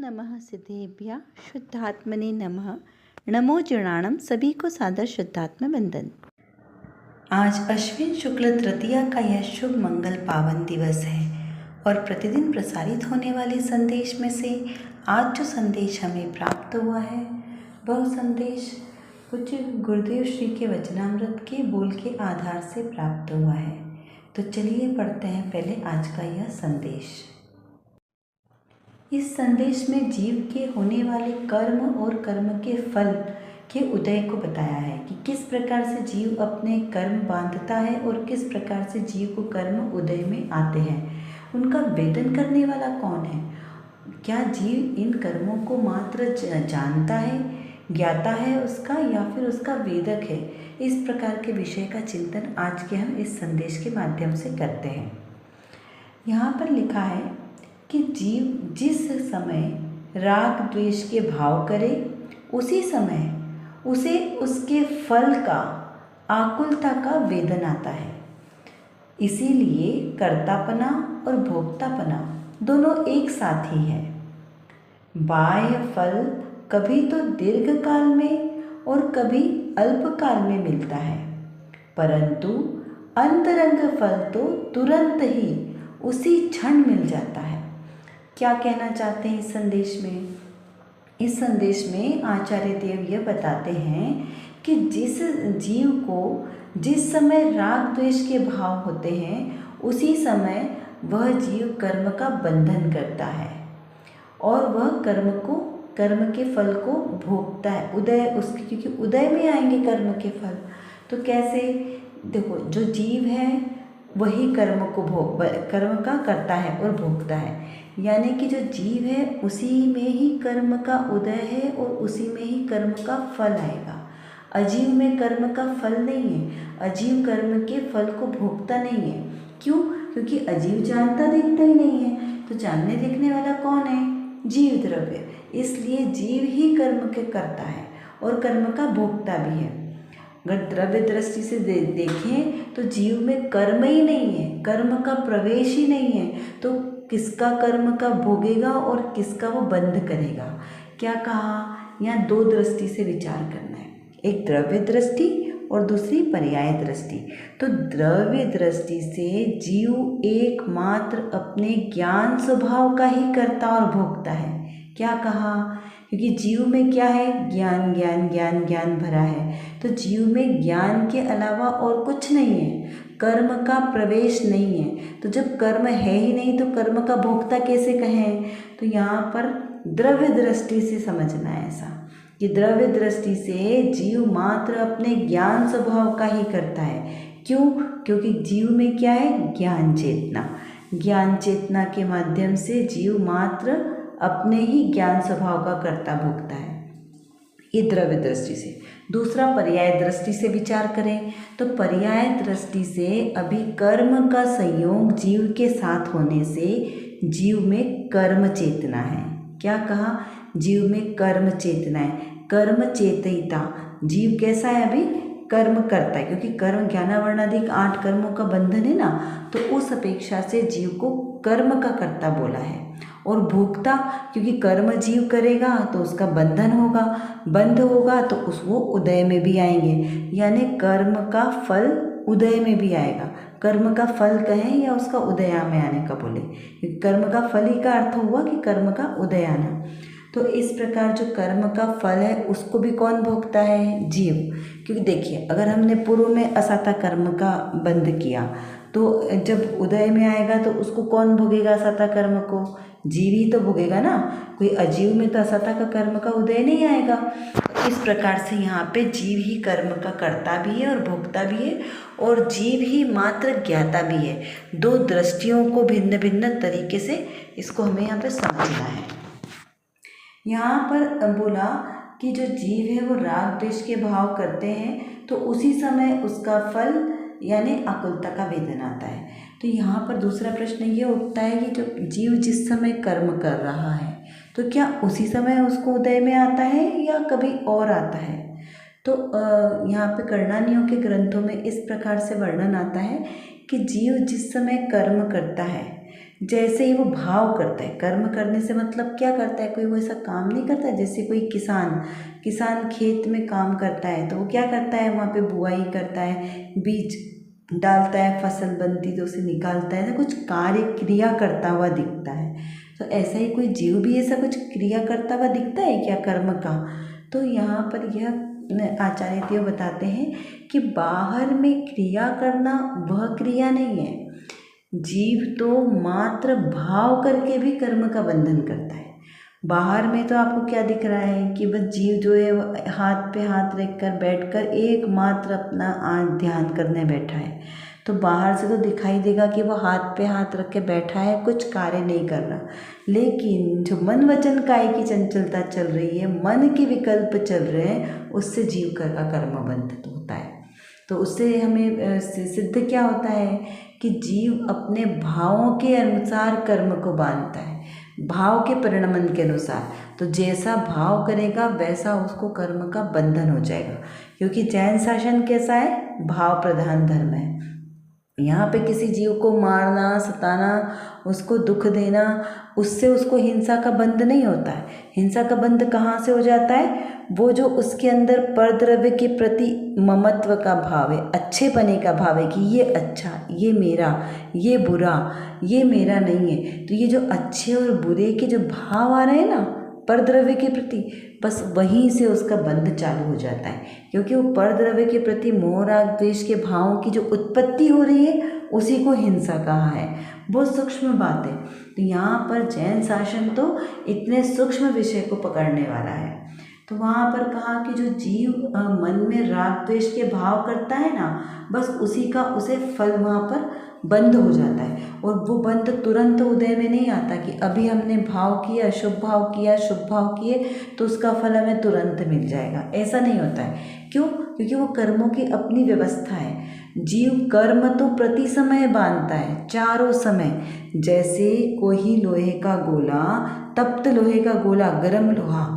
नमः सिद्धेभ्यः शुद्धात्मने नमः। नमो जुणाणम सभी को सादर शुद्धात्म वंदन। आज अश्विन शुक्ल तृतीया का यह शुभ मंगल पावन दिवस है और प्रतिदिन प्रसारित होने वाले संदेश में से आज जो संदेश हमें प्राप्त हुआ है वह संदेश कुछ गुरुदेव श्री के वचनामृत के बोल के आधार से प्राप्त हुआ है। तो चलिए पढ़ते हैं पहले आज का यह संदेश। इस संदेश में जीव के होने वाले कर्म और कर्म के फल के उदय को बताया है कि किस प्रकार से जीव अपने कर्म बांधता है और किस प्रकार से जीव को कर्म उदय में आते हैं। उनका वेदन करने वाला कौन है? क्या जीव इन कर्मों को मात्र जानता है, ज्ञाता है उसका, या फिर उसका वेदक है? इस प्रकार के विषय का चिंतन आज के हम इस संदेश के माध्यम से करते हैं। यहाँ पर लिखा है कि जीव जिस समय राग द्वेष के भाव करे उसी समय उसे उसके फल का आकुलता का वेदन आता है। इसीलिए कर्तापना और भोक्तापना दोनों एक साथ ही है। बाह्य फल कभी तो दीर्घ काल में और कभी अल्प काल में मिलता है, परंतु अंतरंग फल तो तुरंत ही उसी क्षण मिल जाता है। क्या कहना चाहते हैं इस संदेश में? इस संदेश में आचार्य देव यह बताते हैं कि जिस जीव को जिस समय राग द्वेष के भाव होते हैं उसी समय वह जीव कर्म का बंधन करता है और वह कर्म के फल को भोगता है। उदय उसके, क्योंकि उदय में आएंगे कर्म के फल। तो कैसे? देखो, जो जीव है वही कर्म का करता है और भोगता है, यानी कि जो जीव है उसी में ही कर्म का उदय है और उसी में ही कर्म का फल आएगा। अजीव में कर्म का फल नहीं है, अजीव कर्म के फल को भोगता नहीं है। क्यों? क्योंकि अजीव जानता देखता ही नहीं है। तो जानने देखने वाला कौन है? जीव द्रव्य। इसलिए जीव ही कर्म के करता है और कर्म का भोगता भी है। अगर द्रव्य दृष्टि से देखें तो जीव में कर्म ही नहीं है, कर्म का प्रवेश ही नहीं है, तो किसका कर्म का भोगेगा और किसका वो बंध करेगा? क्या कहा? यहाँ दो दृष्टि से विचार करना है, एक द्रव्य दृष्टि और दूसरी पर्याय दृष्टि। तो द्रव्य दृष्टि से जीव एकमात्र अपने ज्ञान स्वभाव का ही करता और भोगता है। क्या कहा? क्योंकि जीव में क्या है? ज्ञान ज्ञान ज्ञान ज्ञान भरा है। तो जीव में ज्ञान के अलावा और कुछ नहीं है, कर्म का प्रवेश नहीं है। तो जब कर्म है ही नहीं तो कर्म का भोक्ता कैसे कहें? तो यहाँ पर द्रव्य दृष्टि से समझना है ऐसा कि द्रव्य दृष्टि से जीव मात्र अपने ज्ञान स्वभाव का ही करता है। क्यों? क्योंकि जीव में क्या है? ज्ञान चेतना। ज्ञान चेतना के माध्यम से जीव मात्र अपने ही ज्ञान स्वभाव का कर्ता भोगता है। ये द्रव्य दृष्टि से। दूसरा पर्याय दृष्टि से विचार करें तो पर्याय दृष्टि से अभी कर्म का संयोग जीव के साथ होने से जीव में कर्म चेतना है। क्या कहा? जीव में कर्म चेतना है, कर्म चेतयिता। जीव कैसा है? अभी कर्म करता है, क्योंकि कर्म ज्ञानावर्णाधिक 8 कर्मों का बंधन है ना, तो उस अपेक्षा से जीव को कर्म का कर्ता बोला है। और भोक्ता, क्योंकि कर्म जीव करेगा तो उसका बंधन होगा, बंध होगा तो वो उदय में भी आएंगे, यानी कर्म का फल उदय में भी आएगा। कर्म का फल कहें या उसका उदय में आने का बोले, कर्म का फल ही का अर्थ हुआ कि कर्म का उदय आना। तो इस प्रकार जो कर्म का फल है उसको भी कौन भोगता है? जीव। क्योंकि देखिए, अगर हमने पूर्व में असाता कर्म का बंध किया तो जब उदय में आएगा तो उसको कौन भोगेगा? असाता कर्म को जीव ही तो भोगेगा ना। कोई अजीव में तो असाता का कर्म का उदय नहीं आएगा। इस प्रकार से यहाँ पे जीव ही कर्म का कर्ता भी है और भोक्ता भी है, और जीव ही मात्र ज्ञाता भी है। दो दृष्टियों को भिन्न भिन्न तरीके से इसको हमें यहाँ पे समझना है। यहाँ पर बोला कि जो जीव है वो राग द्वेष के भाव करते हैं तो उसी समय उसका फल यानी आकुलता का वेदन आता है। तो यहाँ पर दूसरा प्रश्न ये उठता है कि जो जीव जिस समय कर्म कर रहा है तो क्या उसी समय उसको उदय में आता है या कभी और आता है? तो यहाँ पे कर्णानियों के ग्रंथों में इस प्रकार से वर्णन आता है कि जीव जिस समय कर्म करता है जैसे ही वो भाव करता है, कर्म करने से मतलब क्या करता है, कोई वो ऐसा काम नहीं करता जैसे कोई किसान खेत में काम करता है तो वो क्या करता है, वहाँ पे बुआई करता है, बीज डालता है, फसल बनती तो उसे निकालता है, कुछ कार्य क्रिया करता हुआ दिखता है। तो ऐसा ही कोई जीव भी ऐसा कुछ क्रिया करता हुआ दिखता है क्या कर्म का? तो यहाँ पर यह आचार्य देव बताते हैं कि बाहर में क्रिया करना वह क्रिया नहीं है। जीव तो मात्र भाव करके भी कर्म का बंधन करता है। बाहर में तो आपको क्या दिख रहा है कि बस जीव जो है हाथ पे हाथ रखकर बैठकर एकमात्र अपना ध्यान करने बैठा है, तो बाहर से तो दिखाई देगा कि वो हाथ पे हाथ रख के बैठा है, कुछ कार्य नहीं कर रहा। लेकिन जो मन वचन काय की चंचलता चल रही है, मन के विकल्प चल रहे हैं, उससे जीव का कर्म बंधित होता है। तो उससे हमें सिद्ध क्या होता है कि जीव अपने भावों के अनुसार कर्म को बांधता है, भाव के परिणमन के अनुसार। तो जैसा भाव करेगा वैसा उसको कर्म का बंधन हो जाएगा, क्योंकि जैन शासन कैसा है, भाव प्रधान धर्म है। यहाँ पे किसी जीव को मारना, सताना, उसको दुख देना, उससे उसको हिंसा का बंध नहीं होता है। हिंसा का बंध कहाँ से हो जाता है? वो जो उसके अंदर परद्रव्य के प्रति ममत्व का भाव है, अच्छे पने का भाव है कि ये अच्छा, ये मेरा, ये बुरा, ये मेरा नहीं है। तो ये जो अच्छे और बुरे के जो भाव आ रहे हैं ना परद्रव्य के प्रति, बस वहीं से उसका बंध चालू हो जाता है, क्योंकि वो परद्रव्य के प्रति मोह राग द्वेष के भावों की जो उत्पत्ति हो रही है उसी को हिंसा कहा है। बहुत सूक्ष्म बात है। तो यहाँ पर जैन शासन तो इतने सूक्ष्म विषय को पकड़ने वाला है। तो वहाँ पर कहा कि जो जीव मन में राग द्वेष के भाव करता है ना, बस उसी का उसे फल वहाँ पर बंद हो जाता है। और वो बंद तुरंत उदय में नहीं आता कि अभी हमने भाव किया, शुभ भाव किया, शुभ भाव किए तो उसका फल हमें तुरंत मिल जाएगा, ऐसा नहीं होता है। क्यों? क्योंकि वो कर्मों की अपनी व्यवस्था है। जीव कर्म तो प्रति समय बांधता है, चारों समय। जैसे कोई लोहे का गोला, तप्त लोहे का गोला, गर्म लोहा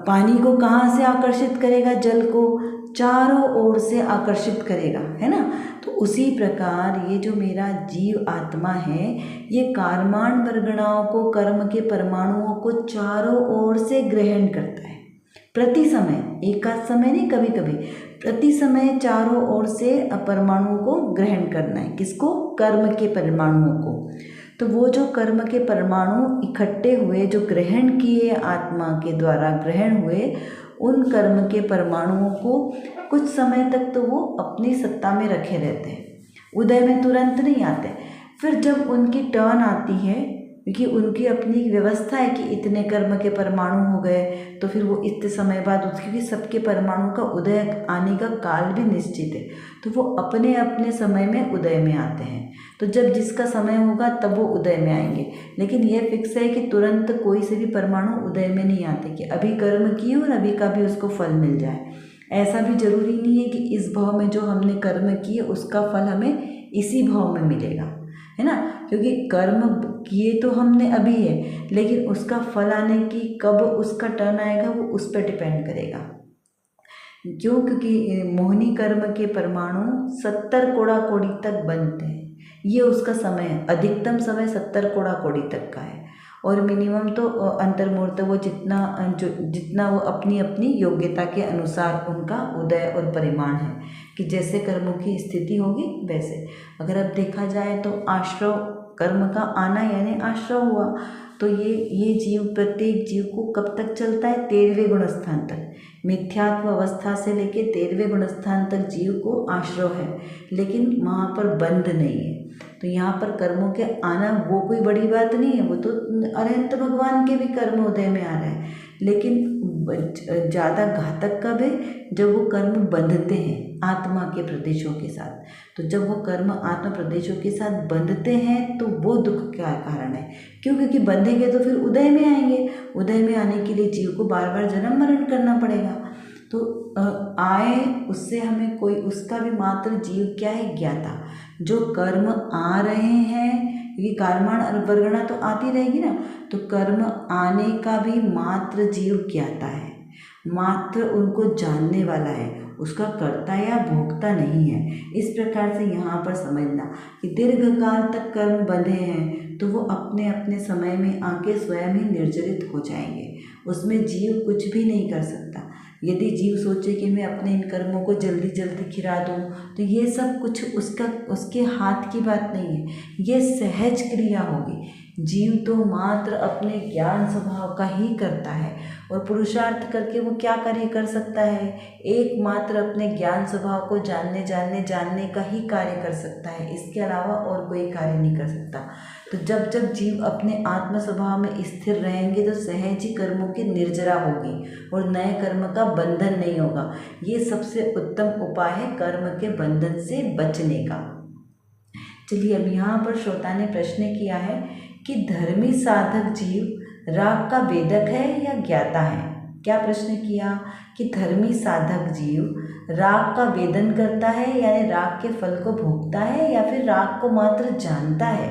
पानी को कहाँ से आकर्षित करेगा? जल को चारों ओर से आकर्षित करेगा, है ना। तो उसी प्रकार ये जो मेरा जीव आत्मा है, ये कार्माण वर्गणाओं को, कर्म के परमाणुओं को चारों ओर से ग्रहण करता है प्रति समय, एक आध समय नहीं, कभी कभी प्रति समय चारों ओर से परमाणुओं को ग्रहण करना है। किसको? कर्म के परमाणुओं को। तो वो जो कर्म के परमाणु इकट्ठे हुए, जो ग्रहण किए, आत्मा के द्वारा ग्रहण हुए, उन कर्म के परमाणुओं को कुछ समय तक तो वो अपनी सत्ता में रखे रहते हैं, उदय में तुरंत नहीं आते। फिर जब उनकी टर्न आती है, क्योंकि उनकी अपनी व्यवस्था है कि इतने कर्म के परमाणु हो गए, तो फिर वो इतने समय बाद क्योंकि सबके परमाणु का उदय आने का काल भी निश्चित है, तो वो अपने अपने समय में उदय में आते हैं। तो जब जिसका समय होगा तब वो उदय में आएंगे। लेकिन यह फिक्स है कि तुरंत कोई से भी परमाणु उदय में नहीं आते कि अभी कर्म किए और अभी का भी उसको फल मिल जाए। ऐसा भी जरूरी नहीं है कि इस भाव में जो हमने कर्म किए उसका फल हमें इसी भाव में मिलेगा, है ना। क्योंकि कर्म किए तो हमने अभी है, लेकिन उसका फल आने की कब उसका टर्न आएगा वो उस पर डिपेंड करेगा। क्यों? क्योंकि मोहिनी कर्म के परमाणु 70 कोड़ा कोड़ी तक बनते हैं, ये उसका समय है। अधिकतम समय 70 कोड़ा कोड़ी तक का है, और मिनिमम तो अंतर्मुहूर्त वो जितना वो अपनी अपनी योग्यता के अनुसार उनका उदय और परिमाण है कि जैसे कर्मों की स्थिति होगी वैसे। अगर अब देखा जाए तो आश्रव कर्म का आना यानी आश्रव हुआ, तो ये जीव, प्रत्येक जीव को कब तक चलता है? 13वें गुणस्थान तक। मिथ्यात्व अवस्था से लेके 13वें गुणस्थान तक जीव को आश्रव है, लेकिन वहाँ पर बंध नहीं है। तो यहाँ पर कर्मों के आना वो कोई बड़ी बात नहीं है, वो तो अरहंत भगवान के भी कर्म उदय में आ रहे हैं। लेकिन ज़्यादा घातक कब है? जब वो कर्म बंधते हैं आत्मा के प्रदेशों के साथ। तो जब वो कर्म आत्मा प्रदेशों के साथ बंधते हैं तो वो दुख का कारण है। क्यों? क्योंकि बंधेंगे तो फिर उदय में आएंगे, उदय में आने के लिए जीव को बार बार जन्म मरण करना पड़ेगा। तो आए उससे हमें कोई, उसका भी मात्र जीव क्या है? ज्ञाता। जो कर्म आ रहे हैं, क्योंकि कर्माण वर्गणा तो आती रहेगी ना, तो कर्म आने का भी मात्र जीव ज्ञाता है, मात्र उनको जानने वाला है, उसका कर्ता या भोक्ता नहीं है। इस प्रकार से यहाँ पर समझना कि दीर्घकाल तक कर्म बंधे हैं तो वो अपने अपने समय में आके स्वयं ही निर्जरित हो जाएंगे। उसमें जीव कुछ भी नहीं कर सकता। यदि जीव सोचे कि मैं अपने इन कर्मों को जल्दी जल्दी खिरा दूँ, तो ये सब कुछ उसके हाथ की बात नहीं है, ये सहज क्रिया होगी। जीव तो मात्र अपने ज्ञान स्वभाव का ही करता है, और पुरुषार्थ करके वो क्या कर सकता है? एकमात्र अपने ज्ञान स्वभाव को जानने का ही कार्य कर सकता है, इसके अलावा और कोई कार्य नहीं कर सकता। तो जब जब जीव अपने आत्म स्वभाव में स्थिर रहेंगे तो सहज ही कर्मों की निर्जरा होगी और नए कर्म का बंधन नहीं होगा। ये सबसे उत्तम उपाय है कर्म के बंधन से बचने का। चलिए, अब यहाँ पर श्रोता ने प्रश्न किया है कि धर्मी साधक जीव राग का वेदक है या ज्ञाता है। क्या प्रश्न किया कि धर्मी साधक जीव राग का वेदन करता है, यानी राग के फल को भोगता है, या फिर राग को मात्र जानता है।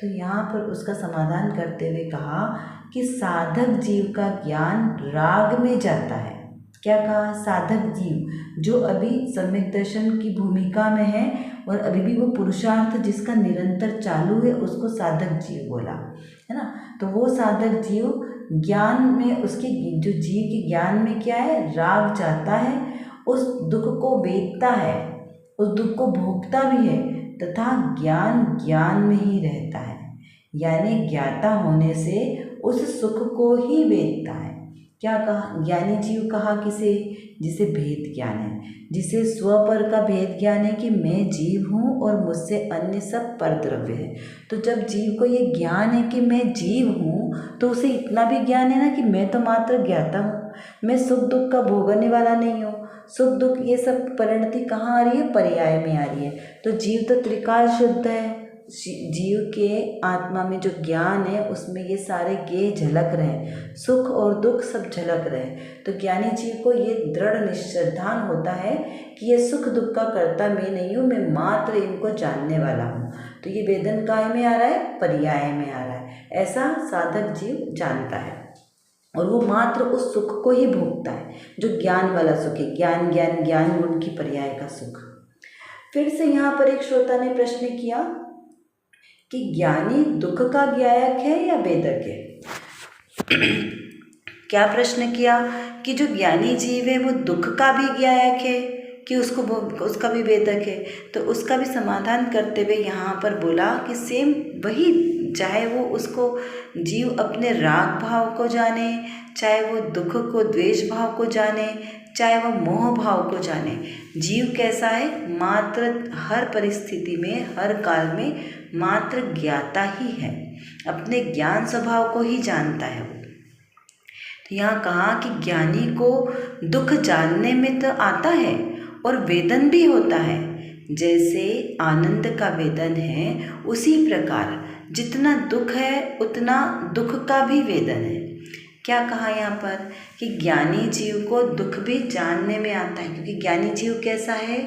तो यहाँ पर उसका समाधान करते हुए कहा कि साधक जीव का ज्ञान राग में जाता है। क्या कहा? साधक जीव जो अभी सम्यक दर्शन की भूमिका में है और अभी भी वो पुरुषार्थ जिसका निरंतर चालू है, उसको साधक जीव बोला है ना। तो वो साधक जीव ज्ञान में, उसके जो जीव के ज्ञान में क्या है? राग जाता है, उस दुख को वेदता है, उस दुख को भोगता भी है, तथा ज्ञान में ही रहता है, यानी ज्ञाता होने से उस सुख को ही वेदता है। क्या कहा? ज्ञानी जीव कहा किसे? जिसे भेद ज्ञान है, जिसे स्वपर का भेद ज्ञान है कि मैं जीव हूँ और मुझसे अन्य सब परद्रव्य है। तो जब जीव को ये ज्ञान है कि मैं जीव हूँ, तो उसे इतना भी ज्ञान है ना कि मैं तो मात्र ज्ञाता हूँ, मैं सुख दुख का भोगने वाला नहीं हूँ। सुख दुख ये सब परिणति कहाँ आ रही है? पर्याय में आ रही है। तो जीव तो त्रिकाल शुद्ध है। जीव के आत्मा में जो ज्ञान है उसमें ये सारे गेय झलक रहे, सुख और दुख सब झलक रहे। तो ज्ञानी जीव को ये दृढ़ निश्चयधान होता है कि ये सुख दुख का कर्ता मैं नहीं हूँ, मैं मात्र इनको जानने वाला हूँ। तो ये वेदन काय में आ रहा है? पर्याय में आ रहा है। ऐसा साधक जीव जानता है और वो मात्र उस सुख को ही भोगता है जो ज्ञान वाला सुख है, ज्ञान गुण की पर्याय का सुख। फिर से यहाँ पर एक श्रोता ने प्रश्न किया कि ज्ञानी दुख का ज्ञायक है या वेदक है। क्या प्रश्न किया कि जो ज्ञानी जीव है वो दुख का भी ज्ञायक है कि उसका भी वेदक है। तो उसका भी समाधान करते हुए यहाँ पर बोला कि सेम वही, चाहे वो उसको जीव अपने राग भाव को जाने, चाहे वो दुख को द्वेष भाव को जाने, चाहे वो मोह भाव को जाने, जीव कैसा है? मात्र हर परिस्थिति में, हर काल में मात्र ज्ञाता ही है, अपने ज्ञान स्वभाव को ही जानता है वो। तो यहाँ कहा कि ज्ञानी को दुख जानने में तो आता है और वेदन भी होता है। जैसे आनंद का वेदन है, उसी प्रकार जितना दुख है उतना दुख का भी वेदन है। क्या कहा यहाँ पर कि ज्ञानी जीव को दुख भी जानने में आता है, क्योंकि ज्ञानी जीव कैसा है?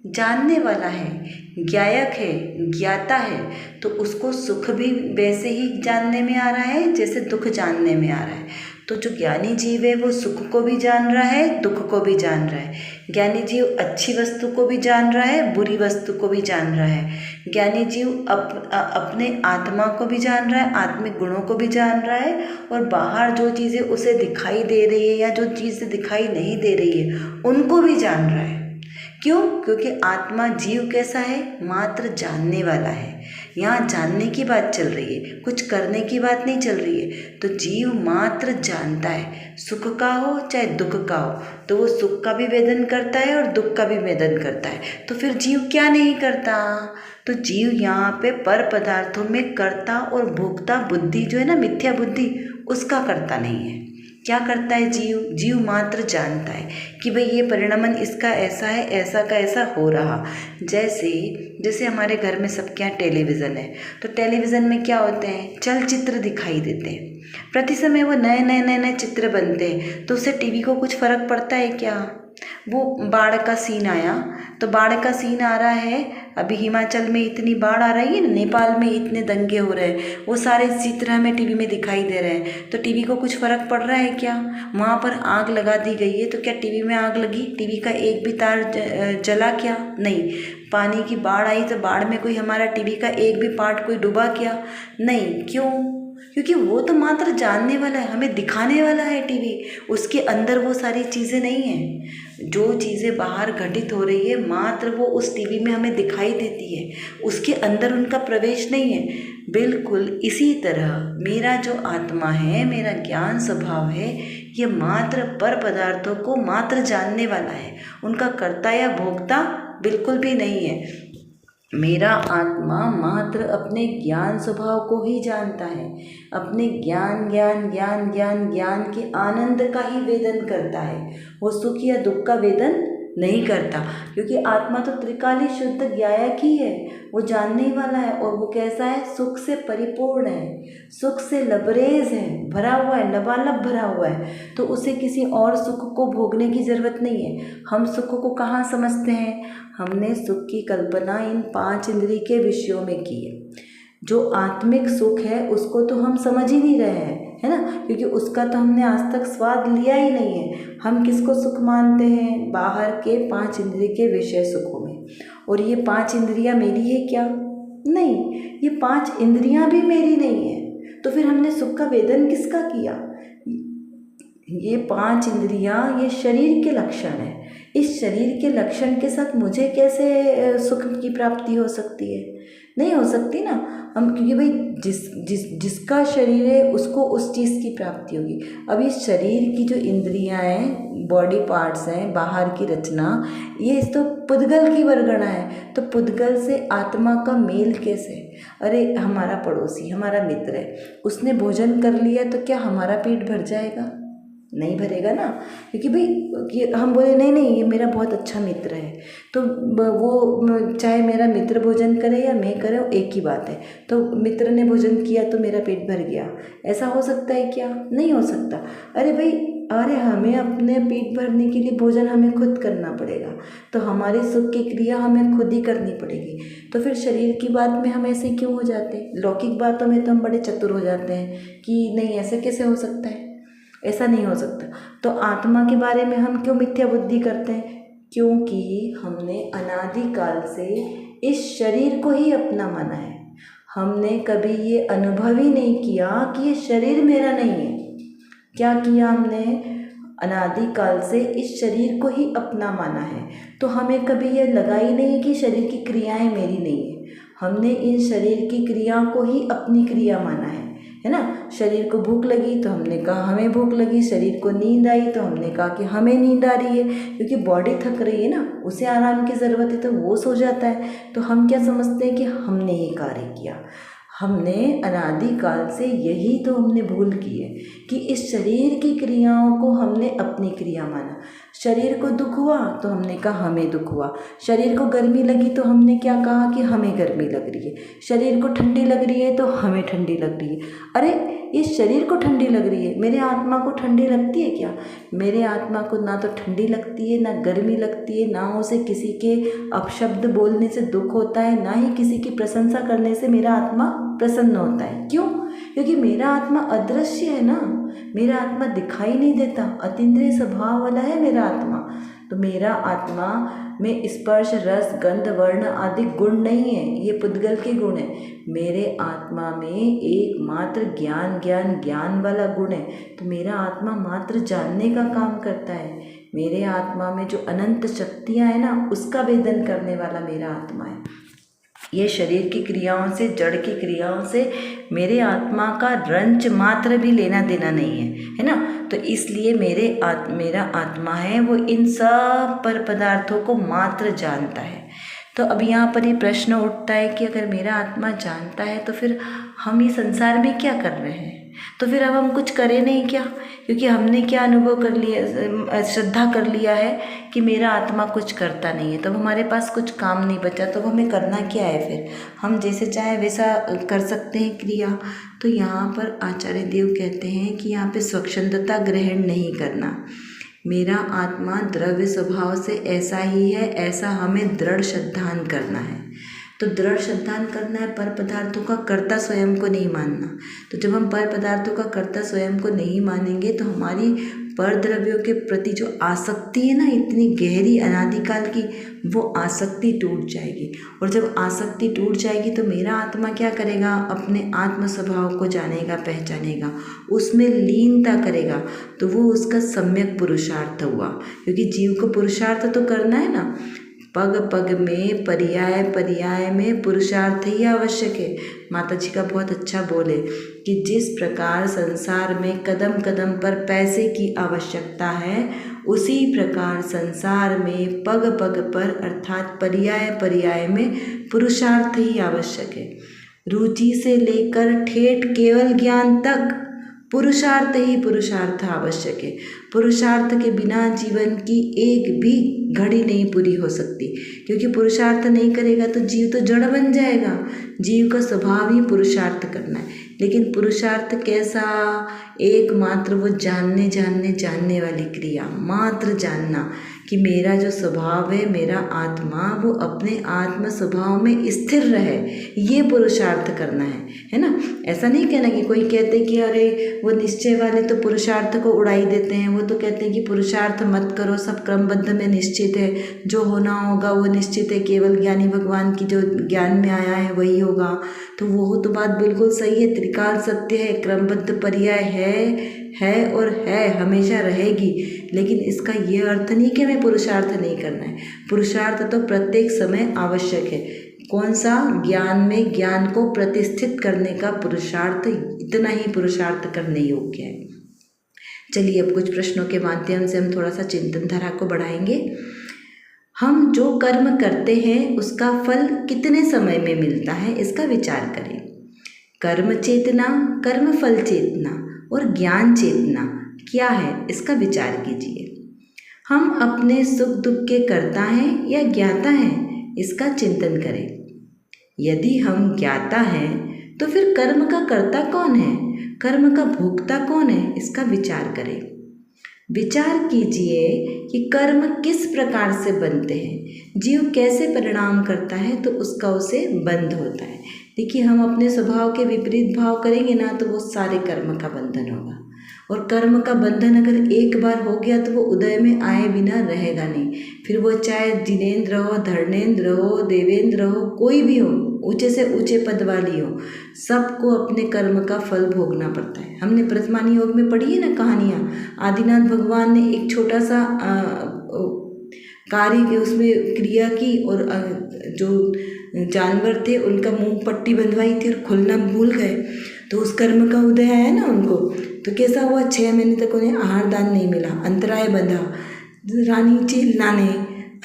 जानने वाला है, ज्ञायक है, ज्ञाता है। तो उसको सुख भी वैसे ही जानने में आ रहा है जैसे दुख जानने में आ रहा है। तो जो ज्ञानी जीव है वो सुख को भी जान रहा है, दुख को भी जान रहा है। ज्ञानी जीव अच्छी वस्तु को भी जान रहा है, बुरी वस्तु को भी जान रहा है। ज्ञानी जीव अपने आत्मा को भी जान रहा है, आत्मिक गुणों को भी जान रहा है, और बाहर जो चीज़ें उसे दिखाई दे रही है या जो चीज़ें दिखाई नहीं दे रही है उनको भी जान रहा है। क्यों? क्योंकि आत्मा जीव कैसा है? मात्र जानने वाला है। यहाँ जानने की बात चल रही है, कुछ करने की बात नहीं चल रही है। तो जीव मात्र जानता है, सुख का हो चाहे दुख का हो, तो वो सुख का भी वेदन करता है और दुख का भी वेदन करता है। तो फिर जीव क्या नहीं करता? तो जीव यहाँ पे पर पदार्थों में कर्ता और भोक्ता बुद्धि जो है ना, मिथ्या बुद्धि, उसका करता नहीं है। क्या करता है जीव? जीव मात्र जानता है कि भाई ये परिणमन इसका ऐसा है, ऐसा का ऐसा हो रहा। जैसे हमारे घर में सबके यहाँ टेलीविज़न है, तो टेलीविज़न में क्या होते हैं? चलचित्र दिखाई देते हैं। प्रति समय वो नए चित्र बनते हैं। तो उससे टीवी को कुछ फ़र्क पड़ता है क्या? वो बाढ़ का सीन आया, तो बाढ़ का सीन आ रहा है अभी हिमाचल में इतनी बाढ़ आ रही है ना, नेपाल में इतने दंगे हो रहे हैं, वो सारे चित्र हमें टीवी में दिखाई दे रहे हैं। तो टीवी को कुछ फ़र्क पड़ रहा है क्या? वहाँ पर आग लगा दी गई है, तो क्या टीवी में आग लगी? टीवी का एक भी तार जला क्या? नहीं। पानी की बाढ़ आई तो बाढ़ में कोई हमारा टीवी का एक भी पार्ट कोई डूबा क्या? नहीं। क्यों? क्योंकि वो तो मात्र जानने वाला है, हमें दिखाने वाला है टीवी। उसके अंदर वो सारी चीज़ें नहीं हैं। जो चीज़ें बाहर घटित हो रही है मात्र वो उस टीवी में हमें दिखाई देती है, उसके अंदर उनका प्रवेश नहीं है। बिल्कुल इसी तरह मेरा जो आत्मा है, मेरा ज्ञान स्वभाव है, ये मात्र पर पदार्थों को मात्र जानने वाला है, उनका कर्ता या भोक्ता बिल्कुल भी नहीं है। मेरा आत्मा मात्र अपने ज्ञान स्वभाव को ही जानता है, अपने ज्ञान ज्ञान ज्ञान ज्ञान ज्ञान के आनंद का ही वेदन करता है, वो सुख या दुख का वेदन नहीं करता। क्योंकि आत्मा तो त्रिकाली शुद्ध ज्ञायक ही है, वो जानने वाला है। और वो कैसा है? सुख से परिपूर्ण है, सुख से लबरेज है, भरा हुआ है, लबालब भरा हुआ है। तो उसे किसी और सुख को भोगने की ज़रूरत नहीं है। हम सुख को कहाँ समझते हैं? हमने सुख की कल्पना इन 5 इंद्रिय के विषयों में की है। जो आत्मिक सुख है उसको तो हम समझ ही नहीं रहे हैं, है ना, क्योंकि उसका तो हमने आज तक स्वाद लिया ही नहीं है। हम किसको सुख मानते हैं? बाहर के 5 इंद्रिय के विषय सुखों में। और ये 5 इंद्रियां मेरी है क्या? नहीं, ये 5 इंद्रियां भी मेरी नहीं है। तो फिर हमने सुख का वेदन किसका किया? ये 5 इंद्रियां ये शरीर के लक्षण है। इस शरीर के लक्षण के साथ मुझे कैसे सुख की प्राप्ति हो सकती है? नहीं हो सकती ना। हम क्योंकि भाई जिसका शरीर है उसको उस चीज़ की प्राप्ति होगी। अब इस शरीर की जो इंद्रियां हैं, बॉडी पार्ट्स हैं, बाहर की रचना, ये तो पुद्गल की वर्गणा है। तो पुद्गल से आत्मा का मेल कैसे? अरे हमारा पड़ोसी, हमारा मित्र है, उसने भोजन कर लिया तो क्या हमारा पेट भर जाएगा? नहीं भरेगा ना। क्योंकि भाई हम बोले नहीं नहीं ये मेरा बहुत अच्छा मित्र है, तो वो चाहे मेरा मित्र भोजन करे या मैं करे, एक ही बात है। तो मित्र ने भोजन किया तो मेरा पेट भर गया, ऐसा हो सकता है क्या? नहीं हो सकता। अरे भाई, अरे हमें अपने पेट भरने के लिए भोजन हमें खुद करना पड़ेगा, तो हमारी सुख की क्रिया हमें खुद ही करनी पड़ेगी। तो फिर शरीर की बात में हम ऐसे क्यों हो जाते हैं? लौकिक बातों में तो हम बड़े चतुर हो जाते हैं कि नहीं ऐसे कैसे हो सकता है, ऐसा नहीं हो सकता। तो आत्मा के बारे में हम क्यों मिथ्या बुद्धि करते हैं? क्योंकि हमने अनादिकाल से इस शरीर को ही अपना माना है। हमने कभी ये अनुभव ही नहीं किया कि ये शरीर मेरा नहीं है। क्या किया हमने? अनादिकाल से इस शरीर को ही अपना माना है। तो हमें कभी ये लगा ही नहीं कि शरीर की क्रियाएं मेरी नहीं है। हमने इन शरीर की क्रिया को ही अपनी क्रिया माना है ना। शरीर को भूख लगी तो हमने कहा हमें भूख लगी, शरीर को नींद आई तो हमने कहा कि हमें नींद आ रही है, क्योंकि बॉडी थक रही है ना, उसे आराम की ज़रूरत है तो वो सो जाता है। तो हम क्या समझते हैं कि हमने ये कार्य किया। हमने अनादिकाल से यही तो हमने भूल की है कि इस शरीर की क्रियाओं को हमने अपनी क्रिया माना। शरीर को दुख हुआ तो हमने कहा हमें दुख हुआ, शरीर को गर्मी लगी तो हमने क्या कहा कि हमें गर्मी लग रही है, शरीर को ठंडी लग रही है तो हमें ठंडी लग रही है। अरे इस शरीर को ठंडी लग रही है, मेरे आत्मा को ठंडी लगती है क्या? मेरे आत्मा को ना तो ठंडी लगती है ना गर्मी लगती है, ना उसे किसी के अपशब्द बोलने से दुख होता है, ना ही किसी की प्रशंसा करने से मेरा आत्मा प्रसन्न होता है। क्यों? क्योंकि मेरा आत्मा अदृश्य है ना, मेरा आत्मा दिखाई नहीं देता, अतीन्द्रिय स्वभाव वाला है मेरा आत्मा। तो मेरा आत्मा में स्पर्श रस गंध वर्ण आदि गुण नहीं है, ये पुद्गल के गुण है। मेरे आत्मा में एकमात्र ज्ञान ज्ञान ज्ञान वाला गुण है। तो मेरा आत्मा मात्र जानने का काम करता है। मेरे आत्मा में जो अनंत शक्तियाँ हैं ना, उसका वेदन करने वाला मेरा आत्मा है। ये शरीर की क्रियाओं से, जड़ की क्रियाओं से मेरे आत्मा का रंच मात्र भी लेना देना नहीं है ना। तो इसलिए मेरा आत्मा है वो इन सब पर पदार्थों को मात्र जानता है। तो अब यहाँ पर ये प्रश्न उठता है कि अगर मेरा आत्मा जानता है तो फिर हम ये संसार में क्या कर रहे हैं? तो फिर अब हम कुछ करें नहीं क्या? क्योंकि हमने क्या अनुभव कर लिया, श्रद्धा कर लिया है कि मेरा आत्मा कुछ करता नहीं है, तब हमारे पास कुछ काम नहीं बचा। तो हमें करना क्या है फिर? हम जैसे चाहे वैसा कर सकते हैं क्रिया। तो यहाँ पर आचार्य देव कहते हैं कि यहाँ पे स्वच्छंदता ग्रहण नहीं करना। मेरा आत्मा द्रव्य स्वभाव से ऐसा ही है, ऐसा हमें दृढ़ श्रद्धान करना है। तो दृढ़ सिद्धांत करना है पर पदार्थों का कर्ता स्वयं को नहीं मानना। तो जब हम पर पदार्थों का कर्ता स्वयं को नहीं मानेंगे तो हमारी पर द्रव्यों के प्रति जो आसक्ति है ना, इतनी गहरी अनादिकाल की, वो आसक्ति टूट जाएगी। और जब आसक्ति टूट जाएगी तो मेरा आत्मा क्या करेगा, अपने आत्म स्वभाव को जानेगा, पहचानेगा, उसमें लीनता करेगा। तो वो उसका सम्यक पुरुषार्थ हुआ, क्योंकि जीव को पुरुषार्थ तो करना है ना। पग पग में पर्याय पर्याय में पुरुषार्थ ही आवश्यक है। माता जी का बहुत अच्छा बोल है कि जिस प्रकार संसार में कदम कदम पर पैसे की आवश्यकता है, उसी प्रकार संसार में पग पग पर अर्थात पर्याय पर्याय में पुरुषार्थ ही आवश्यक है। रुचि से लेकर ठेठ केवल ज्ञान तक पुरुषार्थ ही पुरुषार्थ आवश्यक है। पुरुषार्थ के बिना जीवन की एक भी घड़ी नहीं पूरी हो सकती, क्योंकि पुरुषार्थ नहीं करेगा तो जीव तो जड़ बन जाएगा। जीव का स्वभाव ही पुरुषार्थ करना है। लेकिन पुरुषार्थ कैसा, एकमात्र वो जानने वाली क्रिया, मात्र जानना कि मेरा जो स्वभाव है, मेरा आत्मा, वो अपने आत्म स्वभाव में स्थिर रहे, ये पुरुषार्थ करना है ना। ऐसा नहीं कहना कि कोई कहते कि अरे वो निश्चय वाले तो पुरुषार्थ को उड़ाई देते हैं, वो तो कहते हैं कि पुरुषार्थ मत करो, सब क्रमबद्ध में निश्चित है, जो होना होगा वो निश्चित है, केवल ज्ञानी भगवान की जो ज्ञान में आया है वही होगा। तो वो तो बात बिल्कुल सही है, त्रिकाल सत्य है, क्रमबद्ध पर्याय है और है, हमेशा रहेगी। लेकिन इसका ये अर्थ नहीं कि हमें पुरुषार्थ नहीं करना है। पुरुषार्थ तो प्रत्येक समय आवश्यक है। कौन सा, ज्ञान में ज्ञान को प्रतिष्ठित करने का पुरुषार्थ, इतना ही पुरुषार्थ करने योग्य है। चलिए अब कुछ प्रश्नों के माध्यम से हम थोड़ा सा चिंतन धारा को बढ़ाएंगे। हम जो कर्म करते हैं उसका फल कितने समय में मिलता है, इसका विचार करें। कर्म चेतना, कर्म फल चेतना और ज्ञान चेतना क्या है, इसका विचार कीजिए। हम अपने सुख दुख के कर्ता हैं या ज्ञाता हैं, इसका चिंतन करें। यदि हम ज्ञाता हैं तो फिर कर्म का कर्ता कौन है, कर्म का भोक्ता कौन है, इसका विचार करें। विचार कीजिए कि कर्म किस प्रकार से बनते हैं, जीव कैसे परिणाम करता है तो उसका उसे बंध होता है। देखिए, हम अपने स्वभाव के विपरीत भाव करेंगे ना तो वो सारे कर्म का बंधन होगा। और कर्म का बंधन अगर एक बार हो गया तो वो उदय में आए बिना रहेगा नहीं। फिर वो चाहे जिनेंद्र हो, धर्मेंद्र हो, देवेंद्र हो, कोई भी हो, ऊंचे से ऊंचे पद वाली हो, सबको अपने कर्म का फल भोगना पड़ता है। हमने प्रथमानी योग में पढ़ी है ना कहानियाँ। आदिनाथ भगवान ने एक छोटा सा कार्य के उसमें क्रिया की और जो जानवर थे उनका मुंह पट्टी बंधवाई थी और खुलना भूल गए, तो उस कर्म का उदय आया ना उनको। तो कैसा हुआ, 6 महीने तक उन्हें आहार दान नहीं मिला, अंतराय बंधा। रानी चिलना ने,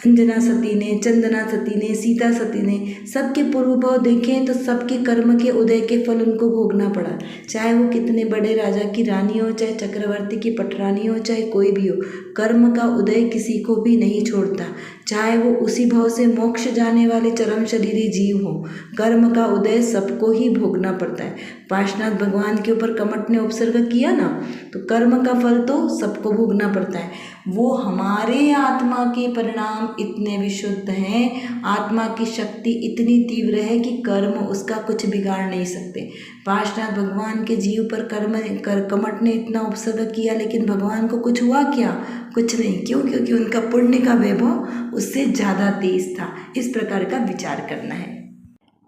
अंजना सती ने, चंदना सती ने, सीता सती ने, सबके पूर्व भाव देखें तो सबके कर्म के उदय के फल उनको भोगना पड़ा। चाहे वो कितने बड़े राजा की रानी हो, चाहे चक्रवर्ती की पटरानी हो, चाहे कोई भी हो, कर्म का उदय किसी को भी नहीं छोड़ता। चाहे वो उसी भाव से मोक्ष जाने वाले चरम शरीरी जीव हो, कर्म का उदय सबको ही भोगना पड़ता है। पार्श्वनाथ भगवान के ऊपर कमठ ने उपसर्ग किया ना, तो कर्म का फल तो सबको भोगना पड़ता है। वो हमारे आत्मा के परिणाम इतने विशुद्ध हैं, आत्मा की शक्ति इतनी तीव्र है कि कर्म उसका कुछ बिगाड़ नहीं सकते। पार्श्वनाथ भगवान के जीव पर कमठ ने इतना उपसर्ग किया, लेकिन भगवान को कुछ हुआ क्या, कुछ नहीं। क्यों? क्योंकि उनका पुण्य का वैभव उससे ज़्यादा तेज था। इस प्रकार का विचार करना है।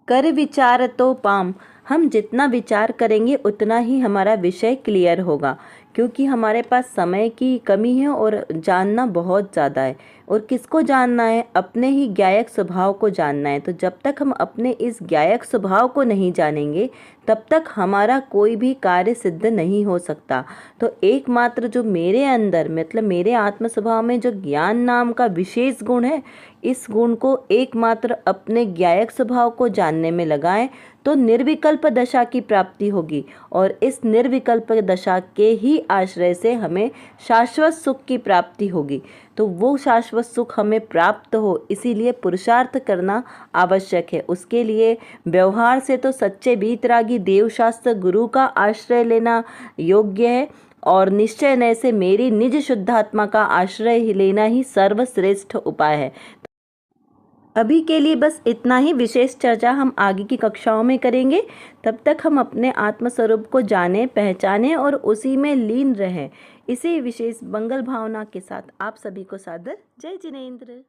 कर विचार तो पाम, हम जितना विचार करेंगे उतना ही हमारा विषय क्लियर होगा, क्योंकि हमारे पास समय की कमी है और जानना बहुत ज़्यादा है। और किसको जानना है? अपने ही ज्ञायक स्वभाव को जानना है। तो जब तक हम अपने इस ज्ञायक स्वभाव को नहीं जानेंगे तब तक हमारा कोई भी कार्य सिद्ध नहीं हो सकता। तो एकमात्र जो मेरे अंदर, मतलब मेरे आत्म स्वभाव में जो ज्ञान नाम का विशेष गुण है, इस गुण को एकमात्र अपने ज्ञायक स्वभाव को जानने में लगाएं तो निर्विकल्प दशा की प्राप्ति होगी। और इस निर्विकल्प दशा के ही आश्रय से हमें शाश्वत सुख की प्राप्ति होगी। तो वो शाश्वत सुख हमें प्राप्त हो, इसीलिए पुरुषार्थ करना आवश्यक है। उसके लिए व्यवहार से तो सच्चे वीतरागी देवशास्त्र गुरु का आश्रय लेना योग्य है, और निश्चय नय से मेरी निज शुद्धात्मा का आश्रय लेना ही सर्वश्रेष्ठ उपाय है। अभी के लिए बस इतना ही। विशेष चर्चा हम आगे की कक्षाओं में करेंगे। तब तक हम अपने आत्मस्वरूप को जानें, पहचानें और उसी में लीन रहें। इसी विशेष मंगल भावना के साथ आप सभी को सादर जय जिनेंद्र।